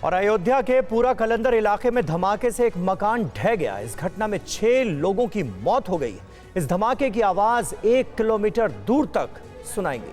और अयोध्या के पूरा कलंदर इलाके में धमाके से एक मकान ढह गया। इस घटना में 6 लोगों की मौत हो गई। इस धमाके की आवाज 1 किलोमीटर दूर तक सुनाई दी।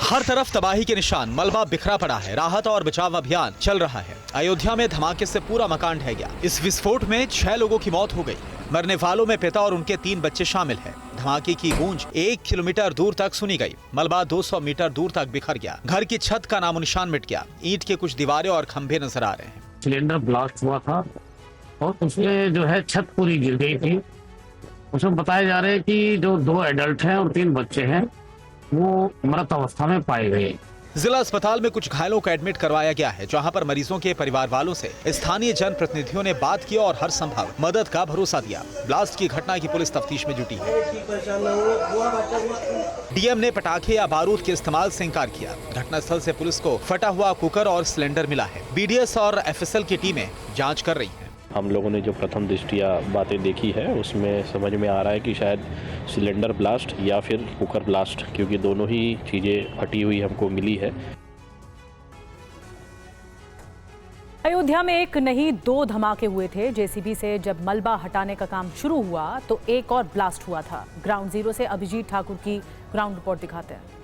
हर तरफ तबाही के निशान, मलबा बिखरा पड़ा है। राहत और बचाव अभियान चल रहा है। अयोध्या में धमाके से पूरा मकान ढह गया। इस विस्फोट में 6 लोगों की मौत हो गई। मरने वालों में पिता और उनके 3 बच्चे शामिल हैं। धमाके की गूंज 1 किलोमीटर दूर तक सुनी गई। मलबा 200 मीटर दूर तक बिखर गया। घर की छत का नामोनिशान मिट गया। ईंट के कुछ दीवारें और खंभे नजर आ रहे हैं। सिलेंडर ब्लास्ट हुआ था और उसमें जो है छत पूरी गिर गई थी। उसमें बताया जा रहा है कि जो 2 एडल्ट हैं और 3 बच्चे हैं वो मृत अवस्था में पाए गए। जिला अस्पताल में कुछ घायलों को एडमिट करवाया गया है, जहां पर मरीजों के परिवार वालों से स्थानीय जनप्रतिनिधियों ने बात की और हर संभव मदद का भरोसा दिया। ब्लास्ट की घटना की पुलिस तफ्तीश में जुटी है। डीएम ने पटाखे या बारूद के इस्तेमाल से इंकार किया। घटनास्थल से पुलिस को फटा हुआ कुकर और सिलेंडर मिला है। बीडीएस और एफएसएल की टीमें जाँच कर रही है। हम लोगों ने जो प्रथम दृष्टिया बातें देखी है उसमें समझ में आ रहा है कि शायद सिलेंडर ब्लास्ट या फिर कुकर ब्लास्ट, क्योंकि दोनों ही चीज़ें फटी हुई हमको मिली है। अयोध्या में एक नहीं 2 धमाके हुए थे। जेसीबी से जब मलबा हटाने का काम शुरू हुआ तो एक और ब्लास्ट हुआ था। ग्राउंड जीरो से अभिजीत ठाकुर की ग्राउंड रिपोर्ट दिखाते हैं।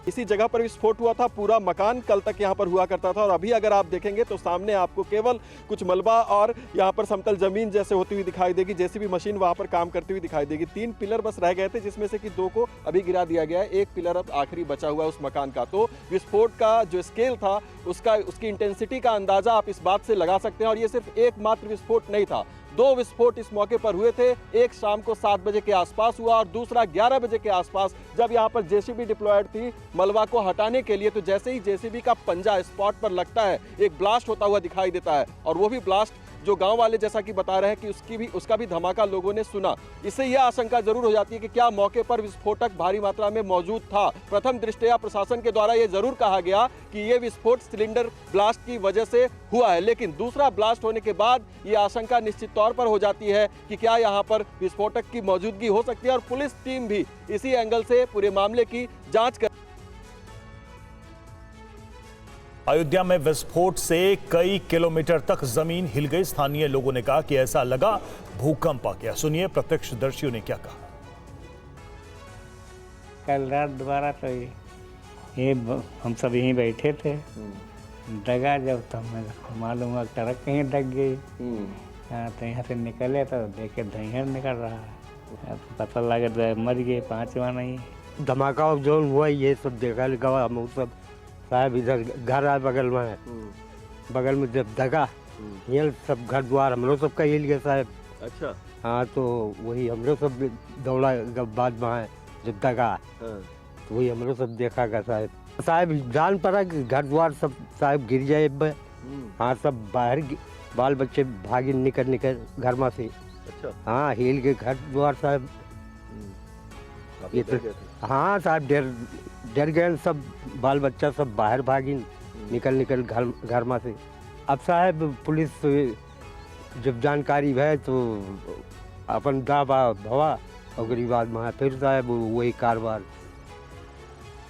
इसी जगह पर विस्फोट हुआ था। पूरा मकान कल तक यहाँ पर हुआ करता था और अभी अगर आप देखेंगे तो सामने आपको केवल कुछ मलबा और यहाँ पर समतल जमीन जैसे होती हुई दिखाई देगी। जेसीबी मशीन वहाँ पर काम करती हुई दिखाई देगी। 3 पिलर बस रह गए थे, जिसमें से कि 2 को अभी गिरा दिया गया है। 1 पिलर अब आखिरी बचा हुआ है उस मकान का। तो विस्फोट का जो स्केल था उसकी इंटेंसिटी का अंदाजा आप इस बात से लगा सकते हैं। और ये सिर्फ एकमात्र विस्फोट नहीं था, 2 विस्फोट इस मौके पर हुए थे। एक शाम को 7 बजे के आसपास हुआ और दूसरा 11 बजे के आसपास, जब यहाँ पर जेसीबी डिप्लॉयड थी मलबा को हटाने के लिए। तो जैसे ही जेसीबी का पंजा स्पॉट पर लगता है, एक ब्लास्ट होता हुआ दिखाई देता है। और वो भी ब्लास्ट जो गांव वाले जैसा कि बता रहे हैं कि उसका भी धमाका लोगों ने सुना। इससे यह आशंका जरूर हो जाती है कि क्या मौके पर विस्फोटक भारी मात्रा में मौजूद था। प्रथम दृष्टया प्रशासन के द्वारा यह जरूर कहा गया कि यह विस्फोट सिलेंडर ब्लास्ट की वजह से हुआ है, लेकिन दूसरा ब्लास्ट होने के बाद यह आशंका निश्चित तौर पर हो जाती है कि क्या यहाँ पर विस्फोटक की मौजूदगी हो सकती है। और पुलिस टीम भी इसी एंगल से पूरे मामले की जाँच कर। अयोध्या में विस्फोट से कई किलोमीटर तक जमीन हिल गई। स्थानीय लोगों ने कहा कि ऐसा लगा भूकंप आ गया। सुनिए प्रत्यक्षदर्शियों ने क्या कहा। कल रात दोबारा तो ये हम सब यहीं बैठे थे, डगा जब तो हमें मालूम हुआ ट्रक कहीं डग गई। हाँ, तो यहाँ से निकले तो देखे धैंहर निकल रहा है। पता लगा मर गए, 5वां नहीं। धमाका जो हुआ ये सब देखा लगा। हम सब साहब इधर घर आए बगल में है, बगल में जब दगा ये सब घर द्वार हम लोग सबका हिल गया साहब। अच्छा। हाँ, तो वही हम लोग सब दौड़ा बाद में है जब दगा। तो वही हम लोग सब देखा गया साहब जान पड़ा कि घर द्वार सब साहब गिर जाए। हाँ, सब बाहर बाल बच्चे भागे निकल घर में से। अच्छा। हाँ, हिल के घर द्वार साहब। ये तो हाँ साहब डर गए सब, बाल बच्चा सब बाहर भागी निकल घर में से। अब साहब पुलिस जब जानकारी है तो अपन दावा भवा और बाद में फिर साहब वही कारोबार